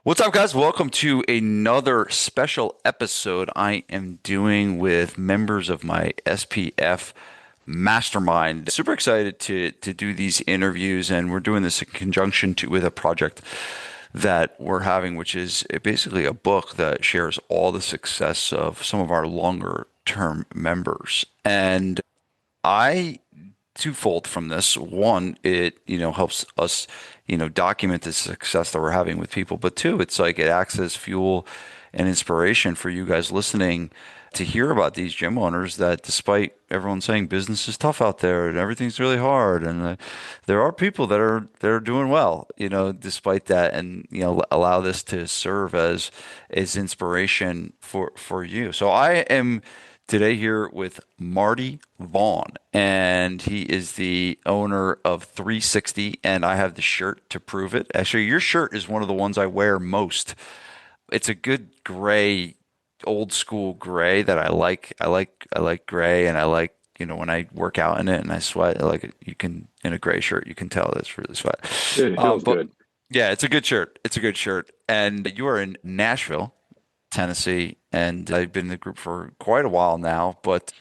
What's up, guys? Welcome to another special episode I am doing with members of my SPF mastermind. Super excited to do these interviews, and we're doing this in conjunction with a project that we're having, which is basically a book that shares all the success of some of our longer term members. And I twofold from this. One, it helps us document the success that we're having with people. But two, it's like it acts as fuel and inspiration for you guys listening to hear about these gym owners that despite everyone saying business is tough out there and everything's really hard and there are people that are doing well, despite that, and allow this to serve as inspiration for you. So I am today here with Marty Vaughn, and he is the owner of 360, and I have the shirt to prove it. Actually, your shirt is one of the ones I wear most. It's a good gray, old school gray that I like. I like gray, and I like, when I work out in it and I sweat, I like it. You can, in a gray shirt, you can tell it's really sweat. It feels But good. yeah, it's a good shirt. It's a good shirt. And you are in Nashville, Tennessee, and I've been in the group for quite a while now. But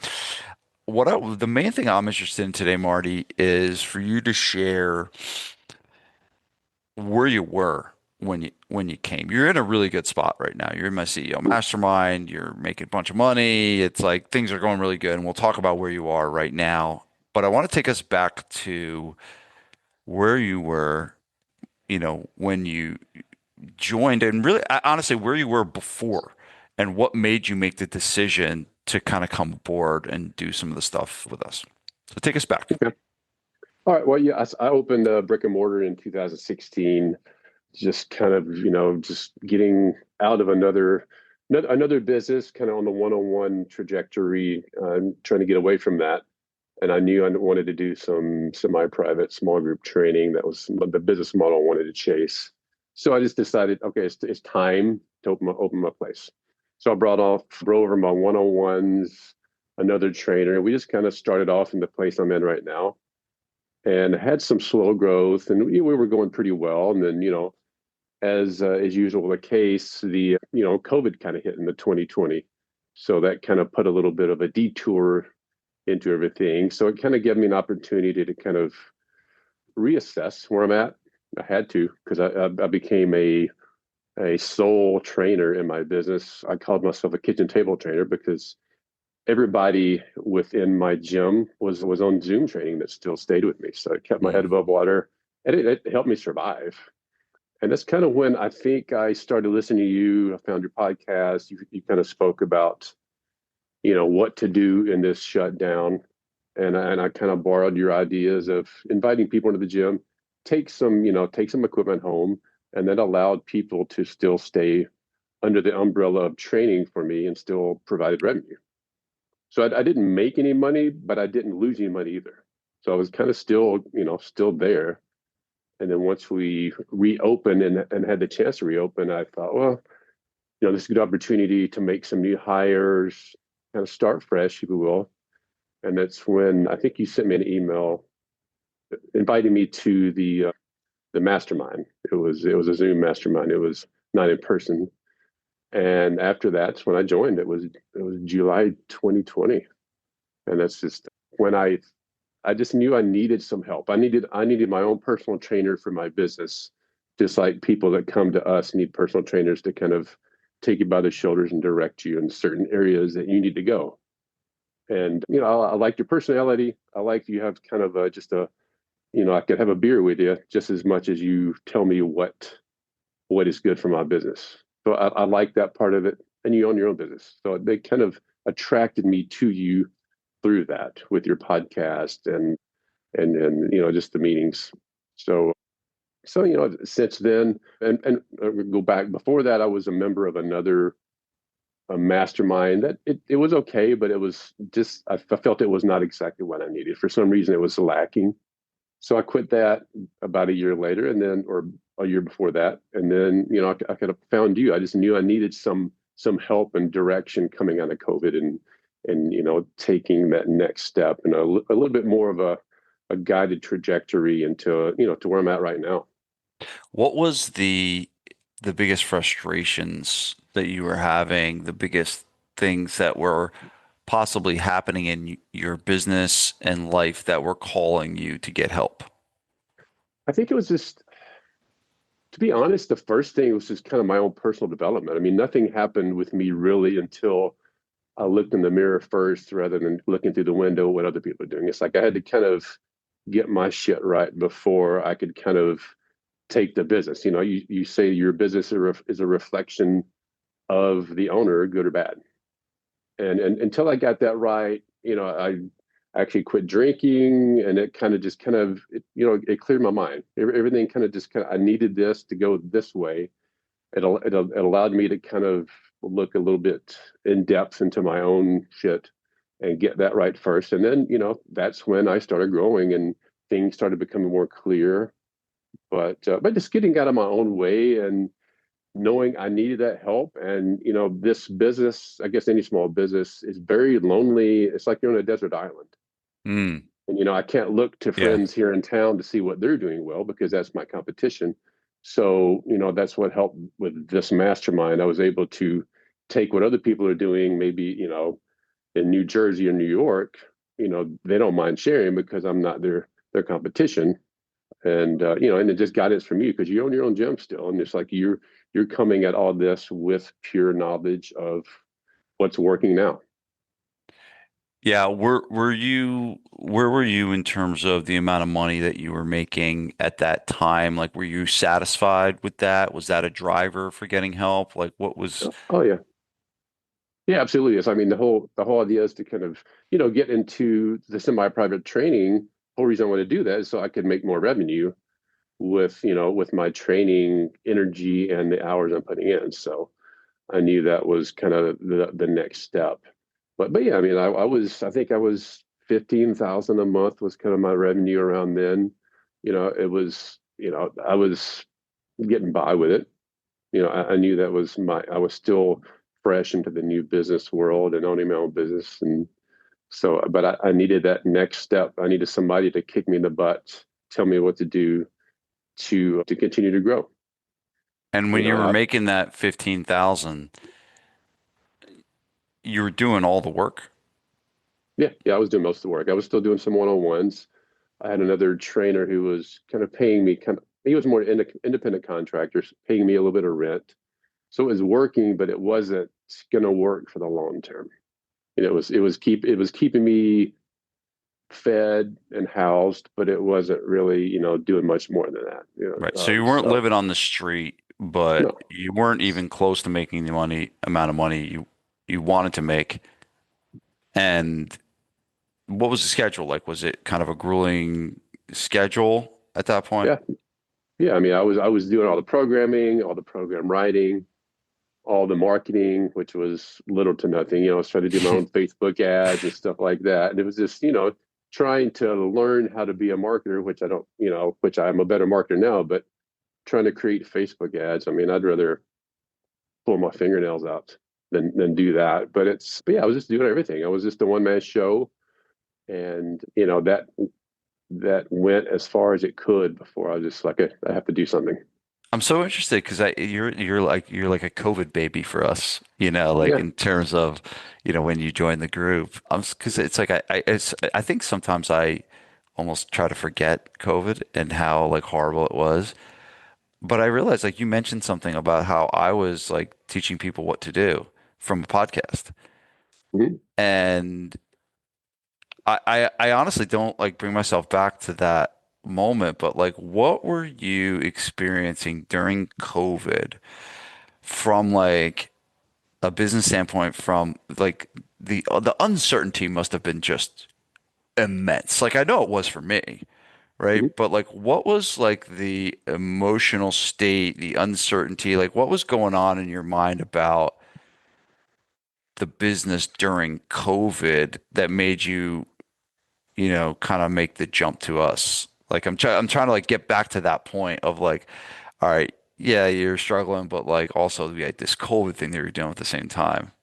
the main thing I'm interested in today, Marty, is for you to share where you were when you came. You're in a really good spot right now. You're in my CEO mastermind. You're making a bunch of money. It's like things are going really good, and we'll talk about where you are right now. But I want to take us back to where you were, when you joined, and really, honestly, where you were before, and what made you make the decision to kind of come aboard and do some of the stuff with us. So take us back. Okay. All right. Well, yeah, I opened a brick and mortar in 2016, just kind of, just getting out of another business, kind of on the one-on-one trajectory, trying to get away from that. And I knew I wanted to do some semi-private small group training. That was the business model I wanted to chase. So I just decided, okay, it's time to open my place. So I brought over my one-on-ones, another trainer. We just kind of started off in the place I'm in right now, and had some slow growth, and we were going pretty well. And then, as usual the case, the COVID kind of hit in the 2020, so that kind of put a little bit of a detour into everything. So it kind of gave me an opportunity to kind of reassess where I'm at. I had to, because I became a sole trainer in my business. I called myself a kitchen table trainer because everybody within my gym was on Zoom training that still stayed with me. So it kept my head Mm. above water, and it helped me survive. And that's kind of when I think I started listening to you. I found your podcast. You kind of spoke about, what to do in this shutdown. And I kind of borrowed your ideas of inviting people into the gym, take some equipment home, and then allowed people to still stay under the umbrella of training for me and still provided revenue. So I didn't make any money, but I didn't lose any money either. So I was kind of still there. And then once we reopened and had the chance to reopen, I thought, well, this is a good opportunity to make some new hires, kind of start fresh, if you will. And that's when I think you sent me an email inviting me to the mastermind. It was a Zoom mastermind. It was not in person. And after that's when I joined. It was July 2020, and that's just when I just knew I needed some help. I needed my own personal trainer for my business, just like people that come to us need personal trainers to kind of take you by the shoulders and direct you in certain areas that you need to go. And I like your personality. I like you have kind of just a I could have a beer with you just as much as you tell me what is good for my business. So I like that part of it. And you own your own business, so they kind of attracted me to you through that with your podcast and just the meetings. So since then, and we go back before that, I was a member of another a mastermind that it was okay, but it was just I felt it was not exactly what I needed. For some reason, it was lacking. So I quit that about a year later, and then or a year before that, and then I kind of found you. I just knew I needed some help and direction coming out of COVID, and taking that next step and a little bit more of a guided trajectory into to where I'm at right now. What was the the biggest frustrations that you were having, the biggest things that were possibly happening in your business and life that were calling you to get help? I think it was just, to be honest, the first thing was just kind of my own personal development. I mean, nothing happened with me really until I looked in the mirror first rather than looking through the window what other people are doing. It's like I had to kind of get my shit right before I could kind of take the business. You know, you say your business is a reflection of the owner, good or bad. And until I got that right, you know, I actually quit drinking, and it kind of just kind of it cleared my mind. Everything kind of just kind of I needed this to go this way. It allowed me to kind of look a little bit in depth into my own shit and get that right first. And then, that's when I started growing and things started becoming more clear. But just getting out of my own way and knowing I needed that help. And, this business, I guess any small business is very lonely. It's like you're on a desert island. Mm, And, I can't look to yeah. friends here in town to see what they're doing well because that's my competition. So, that's what helped with this mastermind. I was able to take what other people are doing, maybe, in New Jersey or New York, they don't mind sharing because I'm not their competition. And it just guidance from you because you own your own gym still. And it's like you're coming at all this with pure knowledge of what's working now. Yeah, where were you in terms of the amount of money that you were making at that time? Like, were you satisfied with that? Was that a driver for getting help? Like, what was? Oh yeah. Yeah, absolutely. Yes. I mean, the whole idea is to kind of, get into the semi-private training. Whole reason I want to do that is so I could make more revenue with my training energy and the hours I'm putting in. So I knew that was kind of the next step. But yeah, I mean, I think I was 15,000 a month was kind of my revenue around then. It was, I was getting by with it. I knew that was I was still fresh into the new business world and owning my own business. And so, but I needed that next step. I needed somebody to kick me in the butt, tell me what to do to continue to grow. And when You you know, were I, making that 15,000, you were doing all the work. yeah, yeah, I was doing most of the work. I was still doing some one-on-ones. I had another trainer who was kind of paying me he was more independent contractors, paying me a little bit of rent. So it was working, but it wasn't going to work for the long term. It was keeping me fed and housed, but it wasn't really, doing much more than that. Right. So you weren't So living on the street, but no. you weren't even close to making the amount of money you wanted to make. And what was the schedule like? Was it kind of a grueling schedule at that point? Yeah. Yeah. I mean, I was doing all the programming, all the program writing, all the marketing, which was little to nothing. I was trying to do my own Facebook ads and stuff like that. And it was just, trying to learn how to be a marketer, which I don't, which I'm a better marketer now, but trying to create Facebook ads. I mean, I'd rather pull my fingernails out than do that. But yeah, I was just doing everything. I was just a one man show. And, that went as far as it could before I was just like, I have to do something. I'm so interested because you're like a COVID baby for us, like Yeah. in terms of, when you join the group. Because it's like I think sometimes I almost try to forget COVID and how like horrible it was. But I realized like you mentioned something about how I was like teaching people what to do from a podcast. Mhm. And I honestly don't like bring myself back to that moment, but like what were you experiencing during COVID from like a business standpoint from like the uncertainty must have been just immense. Like I know it was for me, right? Mhm. But like what was like the emotional state, the uncertainty, like what was going on in your mind about the business during COVID that made you, kind of make the jump to us? Like I'm trying to like get back to that point of like, all right, yeah, you're struggling, but like also we had this COVID thing that you're doing at the same time.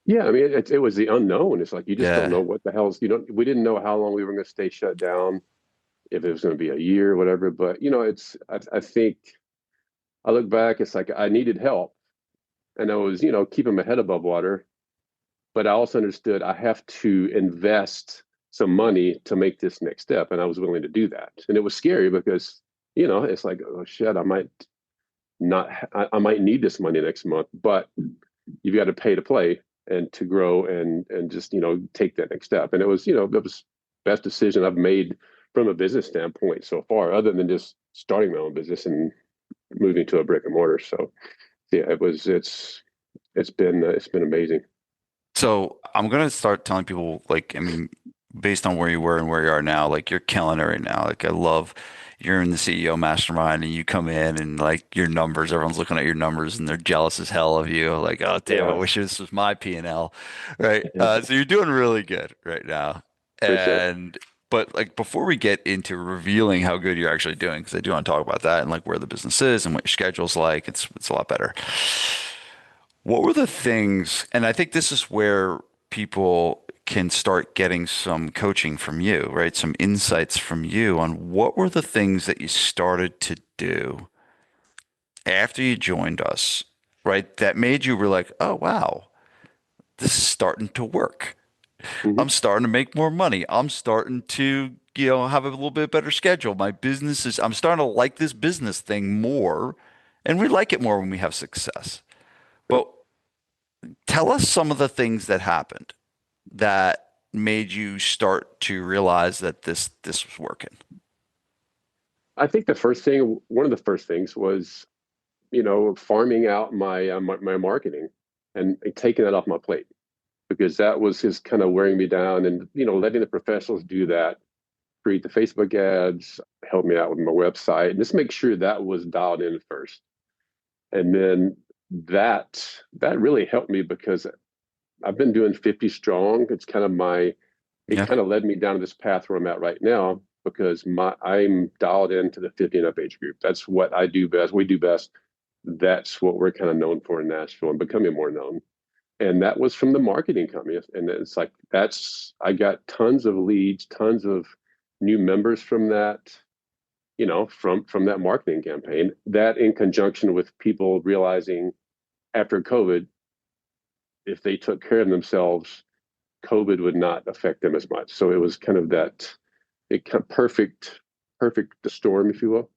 Yeah, I mean, it was the unknown. It's like you just don't Yeah. know what the hell's, we didn't know how long we were going to stay shut down, if it was going to be a year or whatever. But, I think I look back, it's like I needed help and I was, keeping my head above water. But I also understood I have to invest some money to make this next step. And I was willing to do that. And it was scary because, it's like, oh shit, I might not, I might need this money next month, but you've got to pay to play and to grow and just, take that next step. And it was best decision I've made from a business standpoint so far, other than just starting my own business and moving to a brick and mortar. So yeah, it's been amazing. So I'm gonna start telling people, like, I mean, based on where you were and where you are now, like you're killing it right now. Like I love you're in the CEO mastermind and you come in and like your numbers, everyone's looking at your numbers and they're jealous as hell of you. Like, oh damn, I Yeah, wish this was my P&L. Right. So you're doing really good right now. appreciate it. And but like before we get into revealing how good you're actually doing, because I do want to talk about that and like where the business is and what your schedule's like, it's a lot better. What were the things, and I think this is where people can start getting some coaching from you, right? Some insights from you on what were the things that you started to do after you joined us, right? That made you were like, oh, wow, this is starting to work. Hmm. I'm starting to make more money. I'm starting to, have a little bit better schedule. My business is, I'm starting to like this business thing more, and we like it more when we have success. Yep. But tell us some of the things that happened that made you start to realize that this was working? I think one of the first things was, farming out my marketing and taking that off my plate because that was just kind of wearing me down and, letting the professionals do that, create the Facebook ads, help me out with my website, and just make sure that was dialed in first. And then that really helped me because I've been doing 50 strong. It Yeah. kind of led me down to this path where I'm at right now because I'm dialed into the 50 and up age group. That's what I do best. We do best. That's what we're kind of known for in Nashville and becoming more known. And that was from the marketing company. And it's like I got tons of leads, tons of new members from that, from that marketing campaign. That in conjunction with people realizing after COVID, if they took care of themselves, COVID would not affect them as much. So it was kind of that it kind of perfect storm, if you will.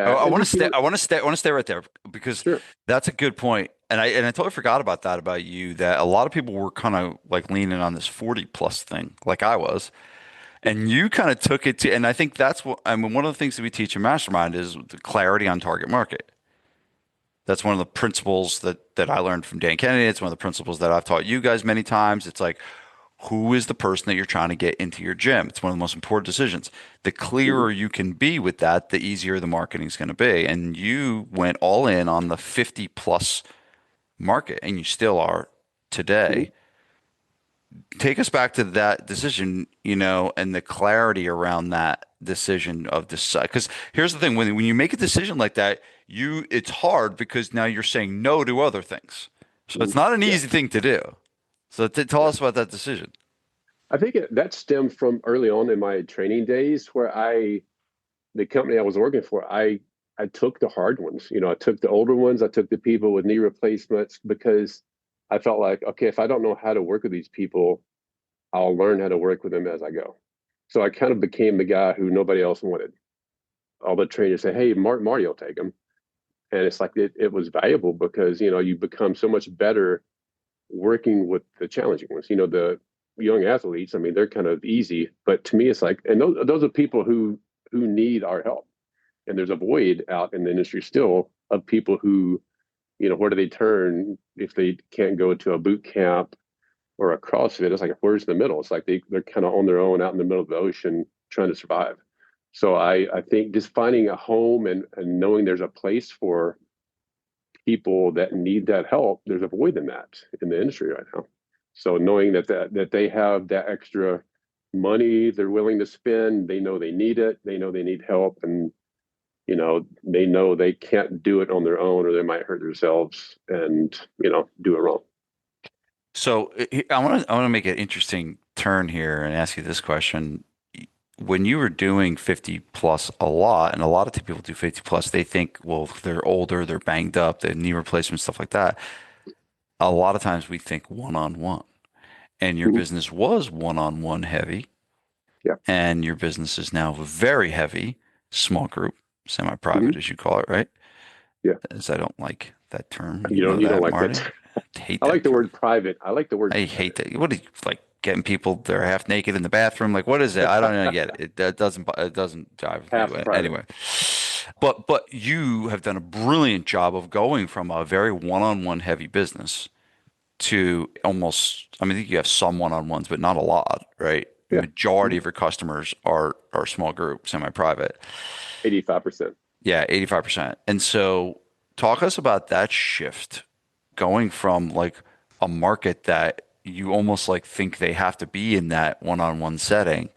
I, That I and want to just stay. I want to stay right there because sure. that's a good point. And I totally forgot about that about you. That a lot of people were kind of like leaning on this 40 plus thing, like I was, and you kind of took it to. And I think that's what I mean. One of the things that we teach in Mastermind is the clarity on target market. That's one of the principles that I learned from Dan Kennedy. It's one of the principles that I've taught you guys many times. It's like, who is the person that you're trying to get into your gym? It's one of the most important decisions. The Mm-hmm. clearer you can be with that, the easier the marketing is going to be. And you went all in on the 50 plus market, and you still are Mm-hmm. today. Take us back to that decision, and the clarity around that decision of this side. Because here's the thing: when you make a decision like that, it's hard because now you're saying no to other things. So Mm-hmm. it's not an Yeah, easy thing to do. So tell yeah. us about that decision. I think that stemmed from early on in my training days, where the company I was working for, I took the hard ones. I took the older ones. I took the people with knee replacements because I felt like, okay, if I don't know how to work with these people, I'll learn how to work with them as I go. So I kind of became the guy who nobody else wanted. All the trainers say, "Hey, Marty will take them," and it's like it was valuable because you become so much better working with the challenging ones. The young athletes. I mean, they're kind of easy, but to me, it's like, and those are people who need our help. And there's a void out in the industry still of people who, where do they turn if they can't go to a boot camp or a CrossFit? It's like, where's the middle? It's like they're kind of on their own out in the middle of the ocean trying to survive. So I think just finding a home and knowing there's a place for people that need that help, there's a void in that in the industry right now. So knowing that they have that extra money they're willing to spend, they know they need it, they know they need help, and they know they can't do it on their own or they might hurt themselves and do it wrong. So I want to make an interesting turn here and ask you this question. when you were doing 50 plus a lot, and a lot of people do 50 plus, they think, well, they're older, they're banged up, they have knee replacement, stuff like that. A lot of times we think one on one, and your Mhm. business was one on one heavy, Yeah. and your business is now very heavy, small group, Hmm. semi-private, as you call it, right? Yeah. As I don't like that term. You You know don't that, like that. Marty? I hate I like that the term. word private. I like the word I hate that. What are you like getting people they're half naked in the bathroom? Like, what is it? I don't even get it. That doesn't jive with me. half But private. anyway, but you have done a brilliant job of going from a very one-on-one heavy business to almost, I mean, I think you have some one-on-ones, but not a lot, right? Yeah. Majority Mhm. of your customers are small group, semi-private. 85%. Yeah, 85%. And so talk us about that shift going from like a market that you almost like think they have to be in that one-on-one setting,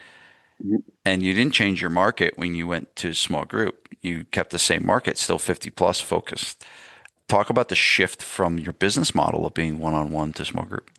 Mhm. and you didn't change your market when you went to small group. You kept the same market, still 50 plus focused. Talk about the shift from your business model of being one-on-one to small group.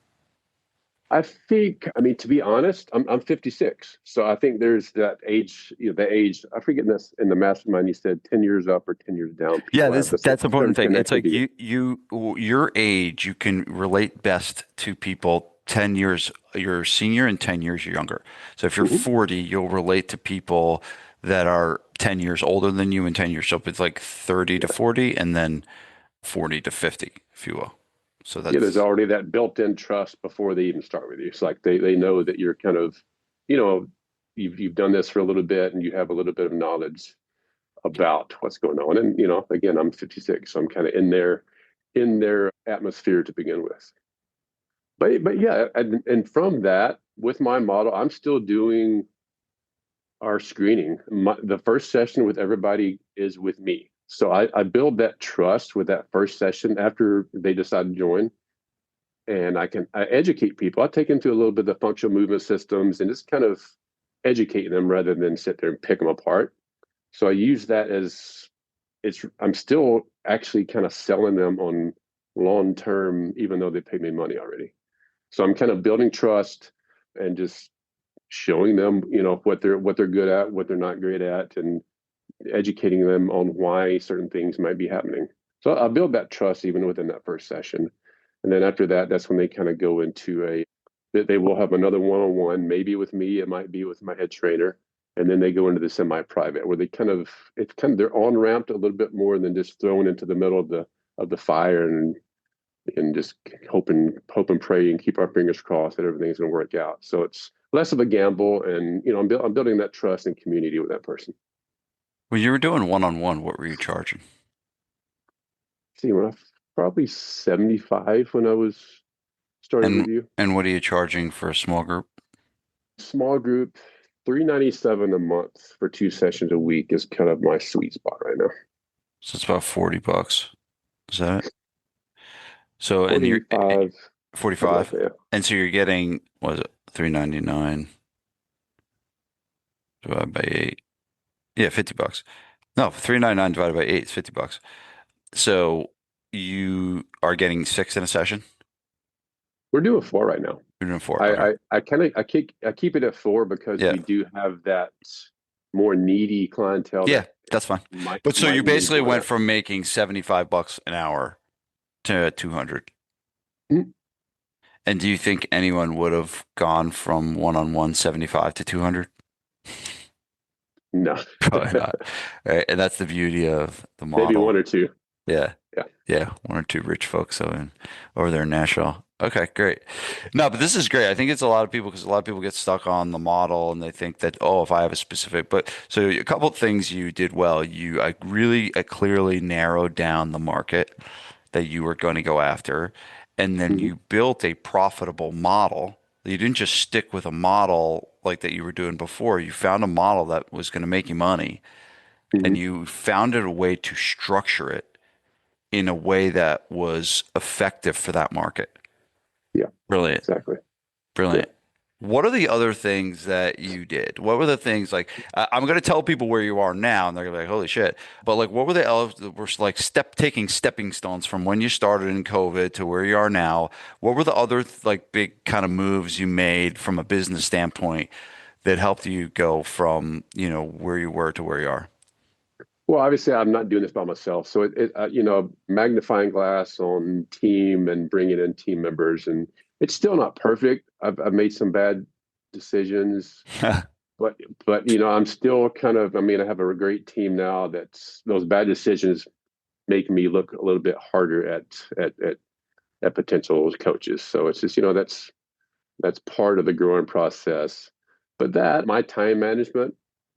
I think, I mean, to be honest, I'm 56. So I think there's that age, the age, I forget this in the mastermind, you said 10 years up or 10 years down, Yeah, people this have the that's an same important thing. It's like connectivity. your age, you can relate best to people 10 years you're senior and 10 years you're younger. So if you're Hmm. 40, you'll relate to people that are 10 years older than you and 10 years. So it's like 30 to Yeah. 40 and then 40 to 50, if you will. So Yeah, there's that's already that built-in trust before they even start with you. It's like they know that you're kind of, you know, you've done this for a little bit and you have a little bit of knowledge about what's going on. And again, I'm 56, so I'm kind of in their atmosphere to begin with. But yeah, and from that, with my model, I'm still doing our screening. The first session with everybody is with me. So I build that trust with that first session after they decide to join. And I educate people. I take them through a little bit of the functional movement systems and just kind of educate them rather than sit there and pick them apart. So I use that as I'm still actually kind of selling them on long term, even though they paid me money already. So I'm kind of building trust and just showing them, what they're good at, what they're not great at, and educating them on why certain things might be happening. So I build that trust even within that first session. And then after that, that's when they kind of go into that they will have another one-on-one, maybe with me, it might be with my head trainer. And then they go into the semi-private where they're on ramped a little bit more than just thrown into the middle of the fire and just hope and pray and keep our fingers crossed that everything's going to work out. So it's less of a gamble, and I'm building that trust and community with that person. when you were doing one-on-one, what were you charging? See, when I probably 75 when I was started with And you. and what are you charging for a small group? Small group, 397 a month for 2 sessions a week is kind of my sweet spot right now. So it's about $40. Is that it? So and you're 45, something like 45. that. And so you're getting, was it 399 divided by 8? Yeah, $50. No, 399 divided by 8 is $50. So you are getting six in a session? We're doing four right now. You're doing four. Okay. I keep it at four because Yeah. we do have that more needy clientele that Yeah, that's fine. might But so you might need basically more of went that. from making $75 an hour to 200. Mhm. And do you think anyone would have gone from one-on-one 75 to 200? No. Probably not. Right. And that's the beauty of the Maybe model. one or two. Yeah. Yeah. Yeah. One or two rich folks over there in Nashville. Okay, great. No, but this is great. I think it's a lot of people because a lot of people get stuck on the model and they think that, oh, if I have a specific, but so a couple of things you did well. I really clearly narrowed down the market that you were going to go after. And then Hmm. you built a profitable model. You didn't just stick with a model like that you were doing before. You found a model that was going to make you money and Hmm. you found a way to structure it in a way that was effective for that market. Yeah, Brilliant. exactly. Yeah. Brilliant. What are the other things that you did? What were the things like I'm going to tell people where you are now and they're going to be like, "Holy shit." But like what were the others that were like taking stepping stones from when you started in COVID to where you are now? What were the other like big kind of moves you made from a business standpoint that helped you go from, where you were to where you are? Well, obviously, I'm not doing this by myself. So magnifying glass on team and bringing in team members, and it's still not perfect. I've made some bad decisions, but I'm still kind of. I mean, I have a great team now. That's those bad decisions make me look a little bit harder at potential coaches. So it's just that's part of the growing process. But that my time management,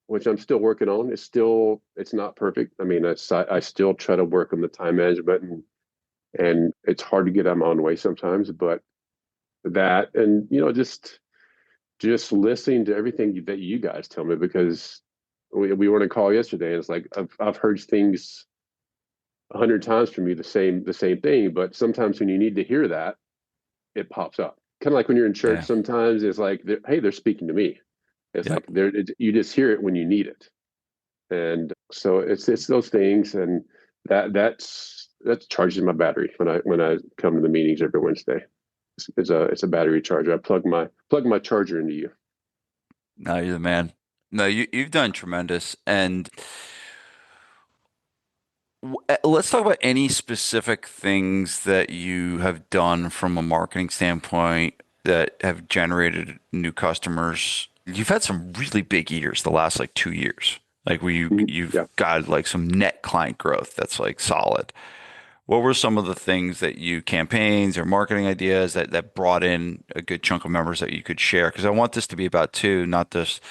which I'm still working on, it's not perfect. I mean, I still try to work on the time management, and it's hard to get out of my own way sometimes. But that, and just listening to everything that you guys tell me, because we were on a call yesterday, and it's like I've heard things 100 times from you, the same thing. But sometimes when you need to hear that, it pops up. Kind of like when you're in church, Yeah. sometimes it's like, hey, they're speaking to me. It's Yep. like you just hear it when you need it, and so it's those things, and that's charging my battery when I come to the meetings every Wednesday. It's a battery charger. I plug my charger into you. No, you're the man. No, you've done tremendous. And let's talk about any specific things that you have done from a marketing standpoint that have generated new customers. You've had some really big years the last like 2 years. Like where you've Yeah. got like some net client growth that's like solid. What were some of the things that you campaigns or marketing ideas that brought in a good chunk of members that you could share? Because I want this to be about too, not just,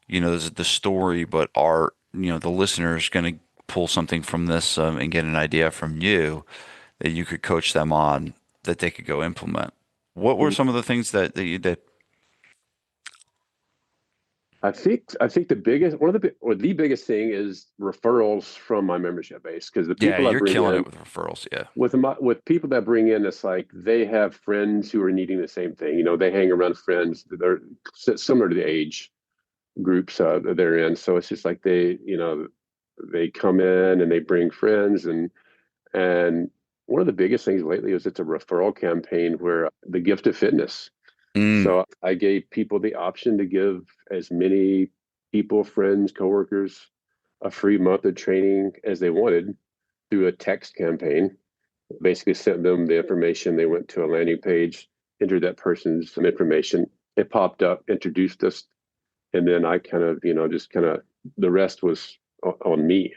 the story, but the listeners going to pull something from this and get an idea from you that you could coach them on that they could go implement. What were some of the things that you did? I think the biggest one of the or the biggest thing is referrals from my membership base, because the Yeah, people I you're bring killing in it with referrals. Yeah. with people that bring in, it's like they have friends who are needing the same thing. They hang around friends that are similar to the age groups that they're in. So it's just like they come in and they bring friends, and one of the biggest things lately is it's a referral campaign where the gift of fitness. Mm, So I gave people the option to give as many people, friends, coworkers, a free month of training as they wanted through a text campaign. Basically sent them the information. They went to a landing page, entered that person's information. It popped up, introduced us, and then I kind of, just kind of the rest was on me.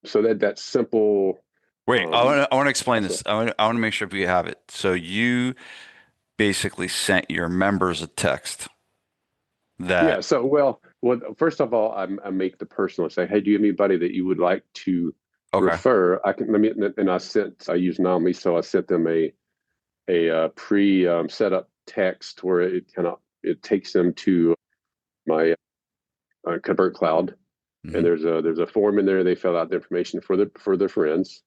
So that simple wait, um, I want to explain process. this. I want to make sure we have it. So you basically sent your members a text Yeah. that, So, well, first of all, I make the personal say, hey, do you have anybody that you would like to okay. refer? I can let me, and I use Nomi, so I sent them a pre set up text where it takes them to my Convert Cloud, and Hmm. there's a form in there. They fill out the information for their friends.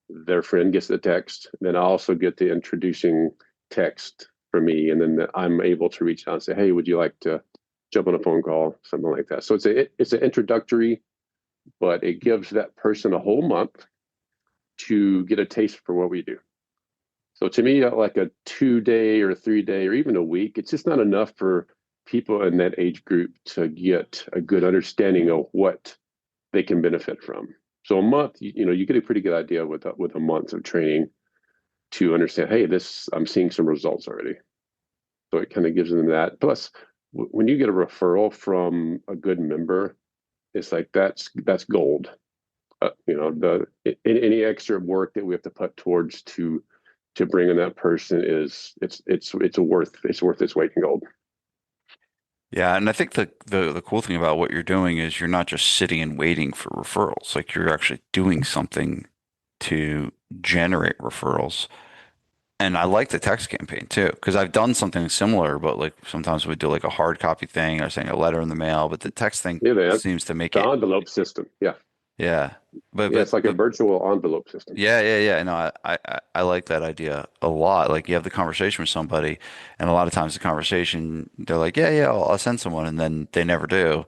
Their friend gets the text. Then I also get the introducing text from me, and then I'm able to reach out and say, "Hey, would you like to jump on a phone call?" Something like that. So it's an introductory, but it gives that person a whole month to get a taste for what we do. So to me, like a 2 day or 3 day or even a week, it's just not enough for people in that age group to get a good understanding of what they can benefit from. So a month, you get a pretty good idea with a month of training to understand, hey, this I'm seeing some results already. So it kind of gives them that. Plus, when you get a referral from a good member, it's like that's gold. Any extra work that we have to put towards to bring in that person is it's worth its weight in gold. Yeah, and I think the cool thing about what you're doing is you're not just sitting and waiting for referrals. Like you're actually doing something to generate referrals. And I like the text campaign too, because I've done something similar, but like sometimes we do like a hard copy thing or sending a letter in the mail, but the text thing Yeah, seems to make the it, envelope system. Yeah, yeah. But yeah, but it's like a but virtual envelope system. yeah, yeah, yeah. No, I like that idea a lot. Like you have the conversation with somebody, and a lot of times the conversation, they're like, yeah, yeah, I'll send someone, and then they never do.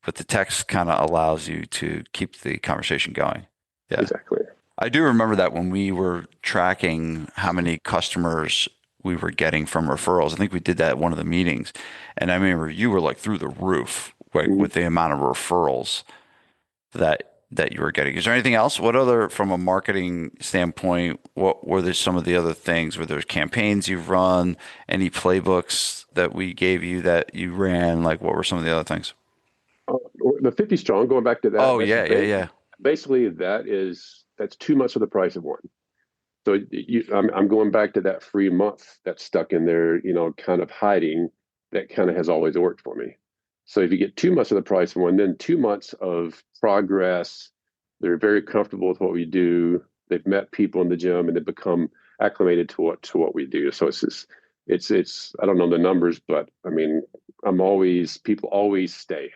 But the text kind of allows you to keep the conversation going. Yeah. Exactly. I do remember that when we were tracking how many customers we were getting from referrals. I think we did that at one of the meetings, and I remember you were like through the roof, like Mhm. with the amount of referrals that you were getting. Is there anything else? What other, from a marketing standpoint, what were there some of the other things? Were there campaigns you've run? Any playbooks that we gave you that you ran? Like, what were some of the other things? Uh, the 50 strong, going back to that, Oh yeah, yeah, yeah. basically that's 2 months of the price of one. So I'm going back to that free month that's stuck in there, kind of hiding. That kind of has always worked for me. So if you get 2 months of the price of one, then 2 months of progress, they're very comfortable with what we do. They've met people in the gym and they've become acclimated to what we do. So it's I don't know the numbers, but I mean, people always stay.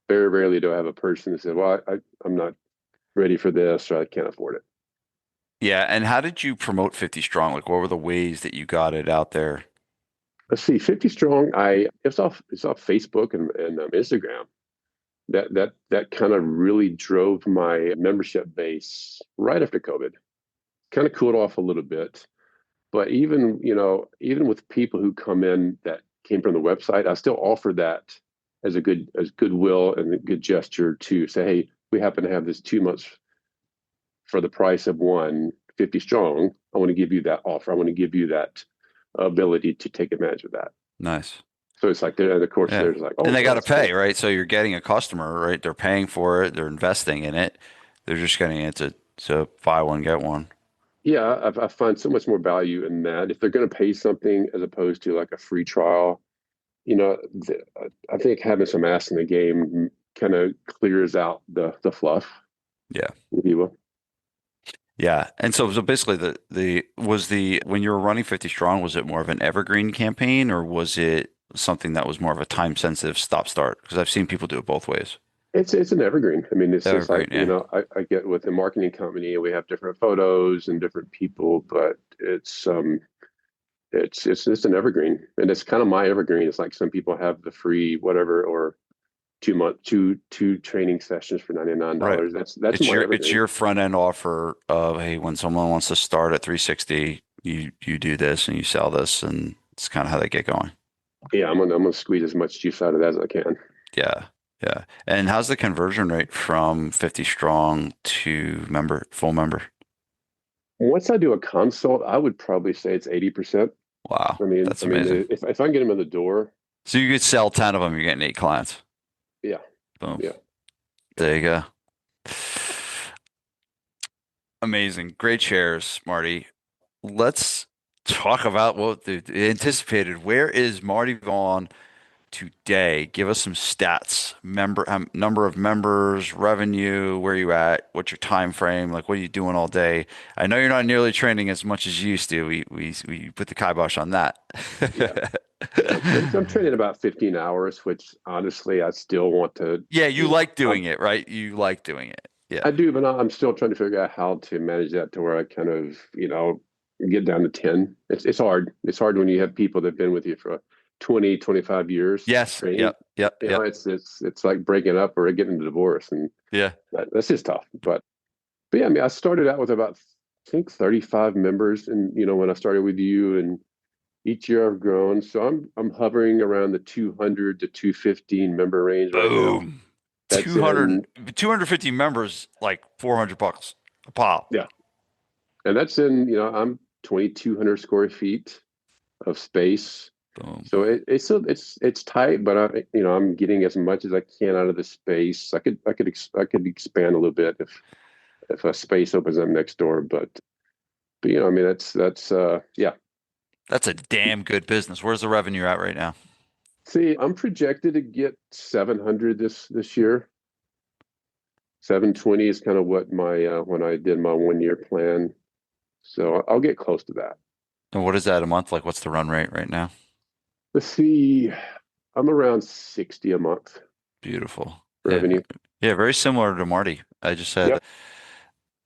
Very rarely do I have a person that says, "Well, I'm not ready for this," or "I can't afford it." Yeah, and how did you promote 50 Strong? Like, what were the ways that you got it out there? Let's see, 50 strong. It's off Facebook and Instagram. That kind of really drove my membership base right after COVID. Kind of cooled off a little bit, but even with people who come in that came from the website, I still offer that as goodwill and a good gesture to say, hey, we happen to have this 2 months for the price of one 50 strong. I want to give you that offer. I want to give you that ability to take advantage of that. Nice. So it's like, and of course, Yeah. there's like, And oh, they well, got to that's cool. pay, right? So you're getting a customer, right? They're paying for it, they're investing in it. They're just getting it to buy one, get one. Yeah, I find so much more value in that. If they're going to pay something as opposed to like a free trial, you know, I think having some ass in the game kind of clears out the fluff, Yeah. if you will. Yeah. And so basically the was the when you were running 50 Strong, was it more of an evergreen campaign or was it something that was more of a time sensitive stop start? Because I've seen people do it both ways. It's an evergreen. I mean, it's just like, Evergreen, yeah. I get with the marketing company, we have different photos and different people, but it's an evergreen, and it's kind of my evergreen. It's like some people have the free whatever or 2 month two training sessions for Right. $99. That's It's my it's evergreen. your front end offer of, hey, when someone wants to start at 360, you do this and you sell this, and it's kind of how they get going. Yeah, I'm gonna squeeze as much juice out of that as I can. Yeah. Yeah. And how's the conversion rate from 50 strong to full member? Once I do a consult, I would probably say it's 80%. Wow. I That's mean, amazing. if I can get them in the door, So you could sell 10 of them, you're getting eight clients. yeah, Boom. yeah, yeah. There you go. Amazing. Great shares, Marty. Let's talk about what the anticipated. Where is Marty Vaughn today? Give us some stats. Number of members, revenue, where you at? What's your time frame? Like, what are you doing all day? I know you're not nearly training as much as you used to. We put the kibosh on that. Yeah. Yeah, I'm training about 15 hours, which honestly I still want to, Yeah, you like I'm, doing it, right? You like doing it. Yeah. I do, but I'm still trying to figure out how to manage that to where I kind of, get down to 10. It's hard. It's hard when you have people that've been with you for 20, 25 years Yes. training. Yep. Yep. Yep. It's like breaking up or getting a divorce, and Yeah. that's just tough. But yeah, I mean, I started out with about, I think, 35 members, and when I started with you, and each year I've grown. So I'm hovering around the 200 to 215 member range right now. Boom. That's 200, in 250 members, like $400 a pop. Yeah, and that's in I'm 2,200 square feet of space. Boom. So it's tight, but I'm getting as much as I can out of the space. I could expand a little bit if a space opens up next door, but I mean that's yeah. That's a damn good business. Where's the revenue at right now? See, I'm projected to get 700 this year. 720 is kind of what my when I did my 1 year plan. So I'll get close to that. And what is that a month? Like, what's the run rate right now? Let's see. I'm around 60 a month Beautiful. Yeah. revenue. Yeah. Very similar to Marty. I just said, Yep.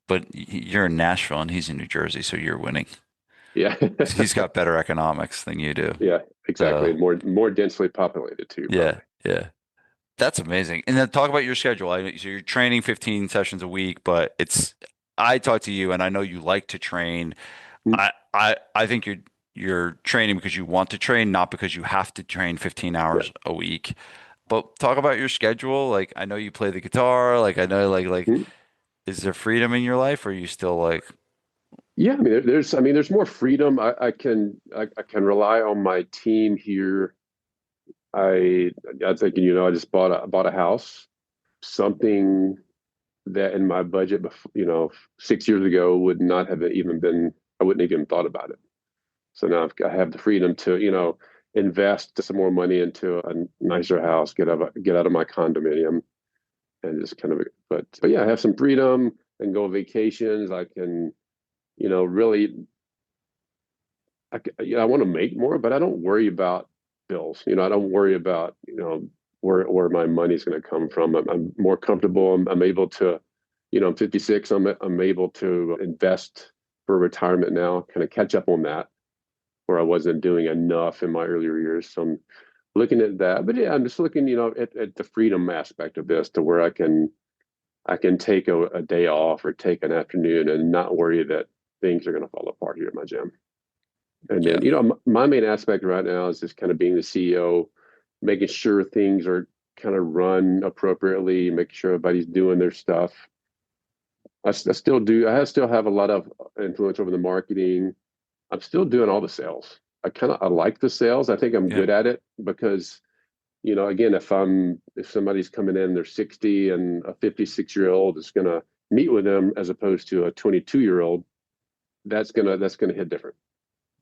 but you're in Nashville and he's in New Jersey, so you're winning. Yeah. He's got better economics than you do. Yeah, exactly. So, More densely populated too, yeah. probably. Yeah. That's amazing. And then talk about your schedule. So you're training 15 sessions a week, I talk to you and I know you like to train. Mm. I think you're you're training because you want to train, not because you have to train 15 Yeah. hours a week. But talk about your schedule. Like I know you play the guitar. Like I know like Mhm. is there freedom in your life or are you still like Yeah, I mean, there's more freedom. I can rely on my team here. I I'm thinking, I just bought a house, something that in my budget before, 6 years ago would not have even been. I wouldn't even thought about it. So now I have the freedom to, invest some more money into a nicer house, get out of my condominium, and just kind of. But yeah, I have some freedom and go on vacations. I can, really. I want to make more, but I don't worry about bills. I don't worry about, where my money's going to come from. I'm more comfortable. I'm able to, I'm 56. I'm able to invest for retirement now, kind of catch up on that where I wasn't doing enough in my earlier years. So I'm looking at that. But yeah, I'm just looking, at the freedom aspect of this to where I can take a day off or take an afternoon and not worry that things are going to fall apart here at my gym. And yeah, then, my main aspect right now is just kind of being the CEO, making sure things are kind of run appropriately, making sure everybody's doing their stuff. I still do. Still have a lot of influence over the marketing. I'm still doing all the sales. I like the sales. I think I'm yeah. good at it because, again, if somebody's coming in, they're 60 and a 56-year-old is going to meet with them as opposed to a 22-year-old, that's gonna hit different.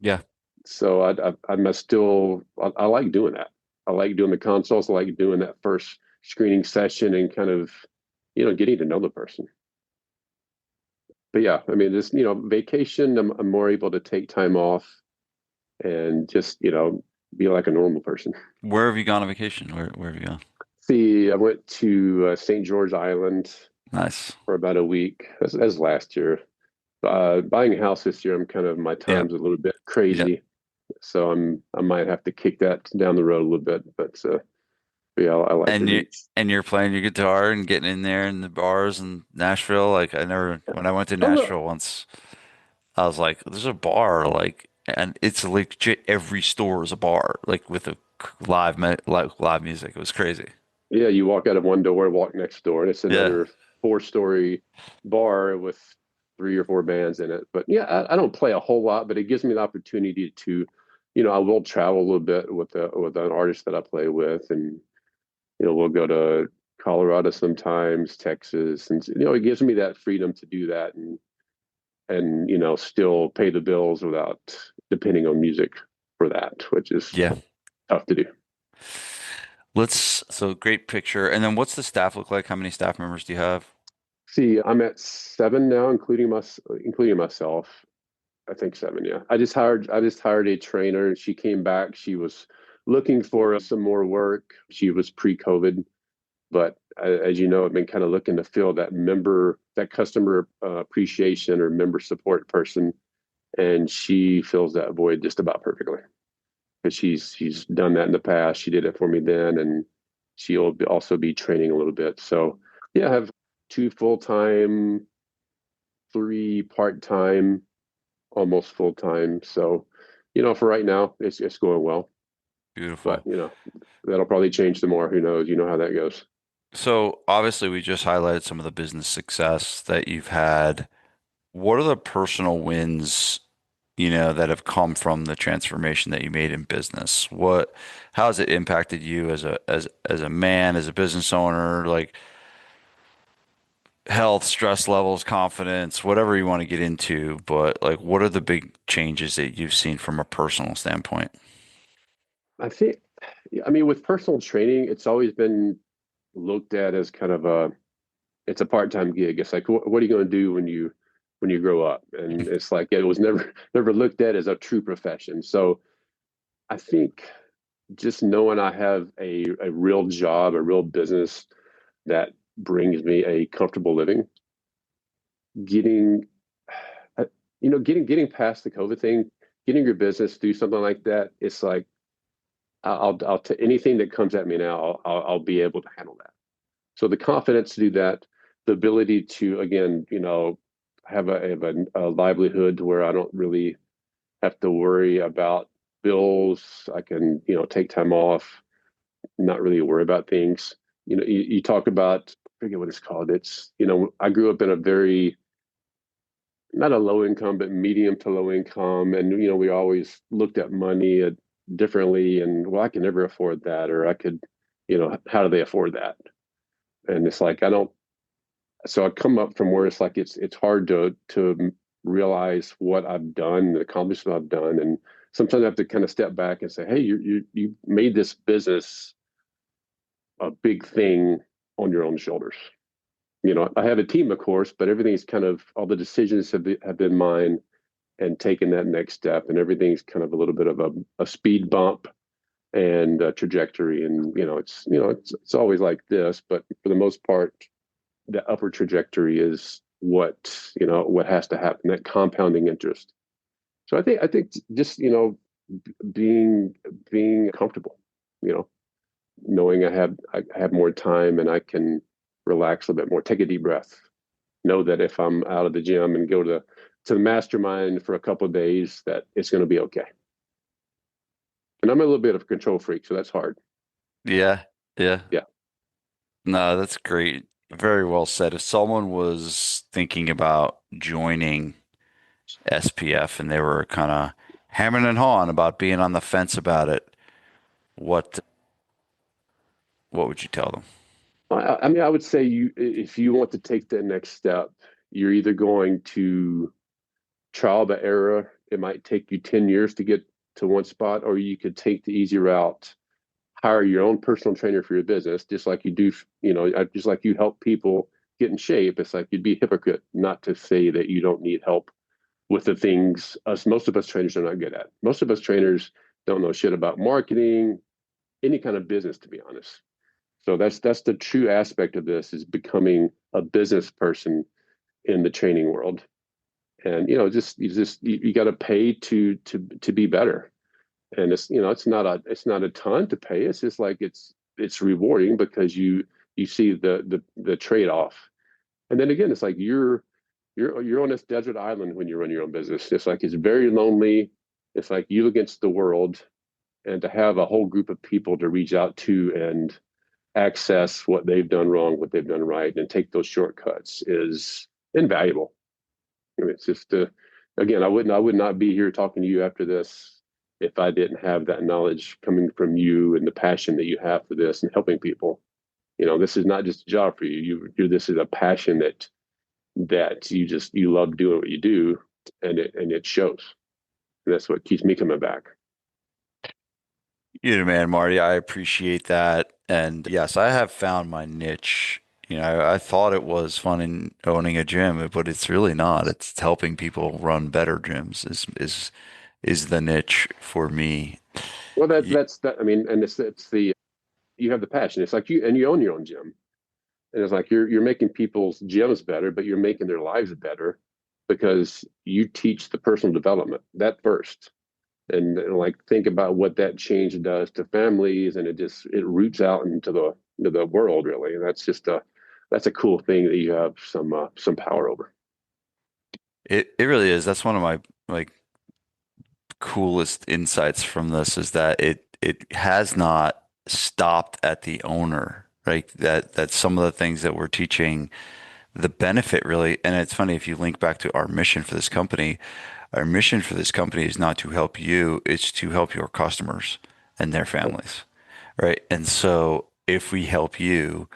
Yeah. So I must still I like doing that. I like doing the consults. I like doing that first screening session and kind of getting to know the person. But yeah, I mean, this vacation. I'm more able to take time off and just be like a normal person. Where have you gone on vacation? Where have you gone? See, I went to St. George Island Nice. for about a week. As last year. Buying a house this year, I'm kind of my Yeah. time's a little bit Yeah. crazy, so I might have to kick that down the road a little bit. But yeah, I like the And you beach. and you're playing your guitar and getting in there in the bars in Nashville. Like I never when I went to Oh no, Nashville once, I was like, there's a bar like and it's legit every store is a bar like with a live music. It was crazy. yeah, you walk out of one door, walk next door, and it's Yeah. another four-story bar with three or four bands in it. But yeah, I don't play a whole lot, but it gives me the opportunity to, I will travel a little bit with an artist that I play with, and we'll go to Colorado sometimes, Texas, and it gives me that freedom to do that and still pay the bills without depending on music for that, which is Yeah. tough to do. So great picture. And then what's the staff look like? How many staff members do you have? See, I'm at seven now, including myself. I think seven. Yeah, I just hired a trainer, and she came back. She was looking for some more work. She was pre-COVID, but as you know, I've been kind of looking to fill that customer appreciation or member support person, and she fills that void just about perfectly because she's done that in the past. She did it for me then, and also be training a little bit. So yeah, I have two full time, three part time, almost full time. So for right now, it's going well, but Beautiful. that'll probably change tomorrow. Who knows? You know how that goes. So obviously we just highlighted some of the business success that you've had. What are the personal wins, that have come from the transformation that you made in business? How has it impacted you as a man, as a business owner, like health, stress levels, confidence, whatever you want to get into, but like what are the big changes that you've seen from a personal standpoint? I think, I mean, with personal training, it's always been looked at as kind of it's a part-time gig. It's like, what are you going to do when you grow up? And it's like it was never never looked at as a true profession. So I think just knowing I have a real job, a real business that brings me a comfortable living, getting uh, getting past the COVID thing, getting your business through something like that, it's like I'll anything that comes at me now, I'll be able to handle that. So the confidence to do that, the ability to again, have a livelihood to where I don't really have to worry about bills. I can, take time off, not really worry about things. You talk about, I forget what it's called. I grew up in a very, not a low income, but medium to low income. And, we always looked at money differently and, well, I can never afford that. Or I could, how do they afford that? And it's like, I don't, so I come up from where it's like, it's hard to realize what I've done, the accomplishment I've done. And sometimes I have to kind of step back and say, hey, you made this business a big thing on your own shoulders. I have a team, of course, but everything's kind of, all the decisions have been mine, and taking that next step, and everything's kind of a little bit of a speed bump and a trajectory. And, it's always like this, but for the most part, the upward trajectory is what has to happen, that compounding interest. So I think just, being comfortable, you know, knowing I have more time and I can relax a bit more, take a deep breath, know that if I'm out of the gym and go to the mastermind for a couple of days, that it's going to be okay. And I'm a little bit of a control freak, so that's hard. Yeah. Yeah. Yeah. No, that's great. Very well said. If someone was thinking about joining SPF and they were kind of hammering and hawing about being on the fence about it, what what would you tell them? I mean, I would say if you want to take the next step, you're either going to trial the error. It might take you 10 years to get to one spot, or you could take the easy route, hire your own personal trainer for your business, just like you do, just like you help people get in shape. It's like you'd be a hypocrite not to say that you don't need help with the things most of us trainers are not good at. Most of us trainers don't know shit about marketing, any kind of business, to be honest. So that's the true aspect of this, is becoming a business person in the training world. And you got to pay to be better. And it's not a ton to pay. It's just like it's rewarding because you see the trade off. And then again, it's like you're on this desert island when you run your own business. It's like it's very lonely. It's like you against the world, and to have a whole group of people to reach out to and access what they've done wrong, what they've done right, and take those shortcuts is invaluable. I mean, it's just again, I would not be here talking to you after this if I didn't have that knowledge coming from you and the passion that you have for this and helping people. This is not just a job for you. This is a passion that you love doing what you do, and it shows. And that's what keeps me coming back. You know, man, Marty, I appreciate that. And yes, I have found my niche. You know, I thought it was fun in owning a gym, but it's really not. It's helping people run better gyms is the niche for me. Well, that Y- that's that. I mean, and it's the you have the passion. It's like you own your own gym, and it's like you're making people's gyms better, but you're making their lives better because you teach the personal development that first. And like think about what that change does to families, and it roots out into the world, really. And that's a cool thing that you have some power over. it really is. That's one of my like coolest insights from this is that it has not stopped at the owner, right? That some of the things that we're teaching, the benefit really, and it's funny if you link back to our mission for this company, our mission for this company is not to help you, it's to help your customers and their families, right? And so if we help you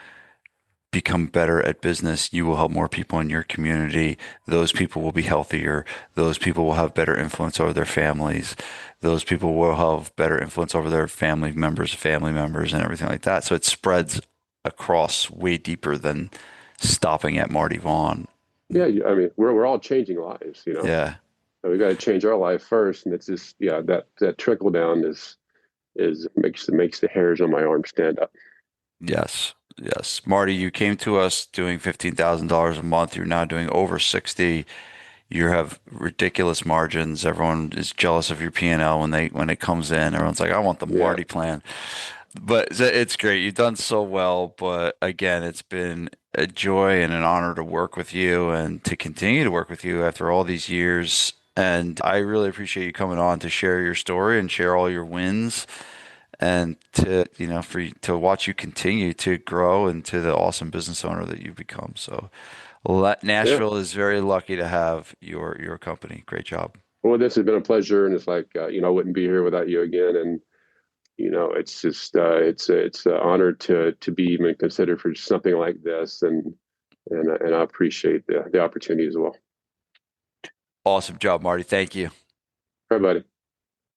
become better at business, you will help more people in your community. Those people will be healthier. Those people will have better influence over their families. Those people will have better influence over their family members, and everything like that. So it spreads across way deeper than stopping at Marty Vaughn. Yeah, I mean, we're all changing lives. Yeah. So we got to change our life first, and it's just yeah, that trickle down is makes the hairs on my arm stand up. Yes. Yes. Marty, you came to us doing $15,000 a month. You're now doing over 60. You have ridiculous margins. Everyone is jealous of your P&L when it comes in. Everyone's like, I want the Yeah, Marty plan. But it's great. You've done so well. But again, it's been a joy and an honor to work with you and to continue to work with you after all these years. And I really appreciate you coming on to share your story and share all your wins and to, for you, to watch you continue to grow into the awesome business owner that you've become. So Yeah. Nashville is very lucky to have your company. Great job. Well, this has been a pleasure, and it's like I wouldn't be here without you again. And it's just it's an honor to be even considered for something like this, and I appreciate the opportunity as well. Awesome job, Marty. Thank you. All right, buddy.